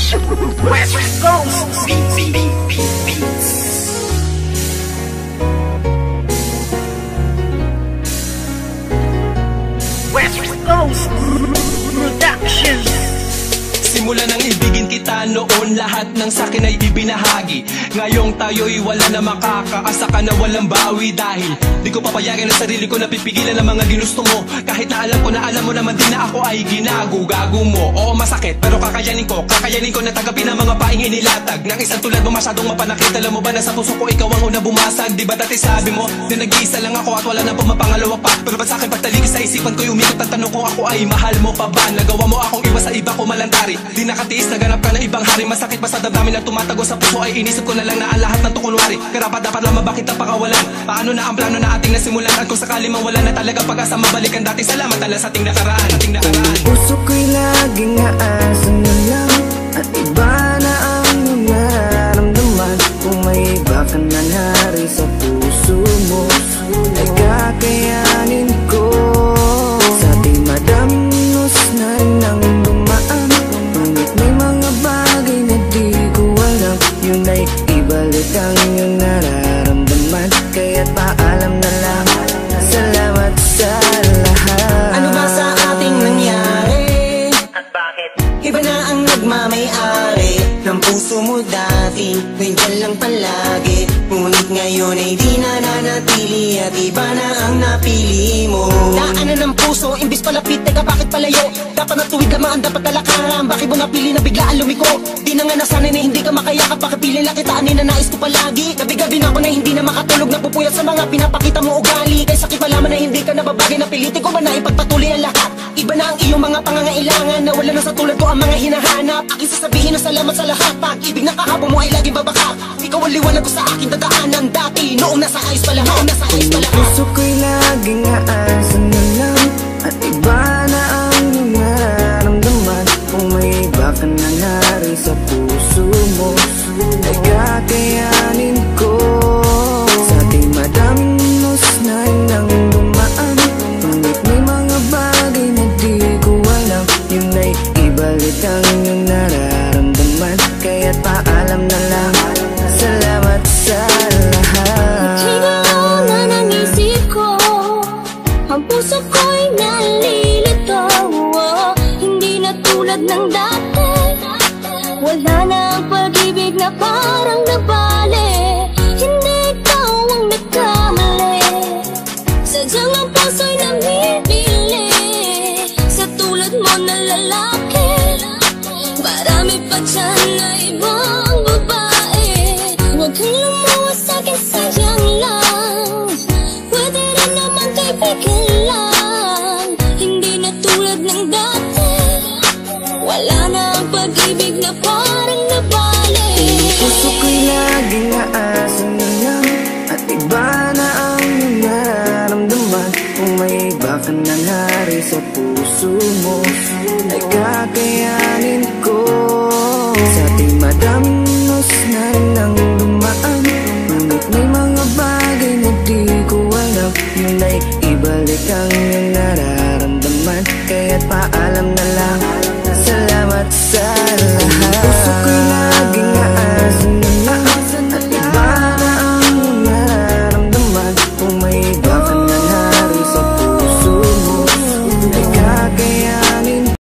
West Coast Beats. West Coast Productions. Simula nang ibigin kita noon, lahat ng sakin ay ibinahagi. Ngayong tayo'y wala na makakaasa ka na walang bawi. Dahil di ko papayagan ang sarili ko na pipigilan ng mga ginusto mo. Kahit na alam ko na alam mo naman din na ako ay ginago-gago mo. Oo, masakit pero kakayanin ko na tagapin ang mga paing inilatag ng isang tulad mo masyadong mapanakit. Alam mo ba na sa puso ko ikaw ang una bumasag? Di ba dati sabi mo na nag-iisa lang ako at wala na pumapangalawa pa? Pero ba't sa'kin pagtalikis sa isipan ko'y umikot ang tanong kung ako ay mahal mo pa ba? Nagawa mo akong iwas sa iba ko malantari. Di nakatiis, naganap ka ng ibang hari. Masakit pa sa damdamin na tumatago sa puso ay inisip ko na lang na ang lahat ng tukunwari. Karapat dapat lang mabakit ang pakawalan. Paano na ang plano na ating nasimulan? At kung sakali mang wala na talaga pag-asa mabalikan dati, salamat ala sa ating nakaraan. Puso ko'y laging aasa na lang at iba na ang nararamdaman. Kung may iba ka na hari sa puso mo ay kakayanin ko. Sa ating madaming na nang dumaan, ngunit may mga bagay na di ko alam. Yun ay ibalik ang iyong nararamdaman. Kaya't paalam na lang, salamat sa lahat. Ano ba sa ating nangyari? At bakit? Iba na ang nagmamay-ari ng puso mo dati, nandiyan lang palagi. Ngunit ngayon ay di na nanatili at iba na ang napili mo. Daanan ng puso, imbis palapit, teka bakit palayo? Dapat natuwid lamaan, dapat talakaran. Bakit mo napili na biglaan lumiko? Di na nga nasanay na hindi ka makayakap. Bakit pili lang kita, na nais ko palagi? Gabi-gabi na ako na hindi na makatulog, napupuyat sa mga pinapakita mo ugali. Kaya sakit malaman na hindi ka nababagay, napilitin ko ba na ipagpatuloy ang lahat? Iba na ang iyong mga pangangailangan, na wala na sa tulad ko ang mga hinahanap. Aking sasabihin na salamat sa lahat. Pag-ibig na kahapon mo ay laging babaka. Ikaw ang liwanag ko sa aking dadaanan dati, noong nasa ayos pa lahat, Puso ko'y laging aasa na lang at iba na ang nararamdaman. Kung may iba ka na hari sa puso mo ay kakayanin ko. Sa ating madaming na nang dumaan, ngunit may mga bagay na di ko alam. Yun ay ibalik ang iyong nararamdaman. Kaya't paalam na lang, salamat sa lahat. Higaw na ng isip ko, ang puso ko'y nalilito. Hindi na tulad ng dati, wala na ang pag-ibig na parang nabali. Hindi ikaw ang nagkamali, sadyang ang puso'y namimili sa tulad mo na lalaki. Marami pa dyan na ibang babae, huwag kang lumuwas sa'kin, sayang lang. Pwede rin naman kaibigan lang, hindi na tulad ng dati. Wala na ang pag-ibig na parang nabali. Puso ko'y laging aasa na lang at iba na ang nararamdaman. Kung may iba ka na hari sa puso mo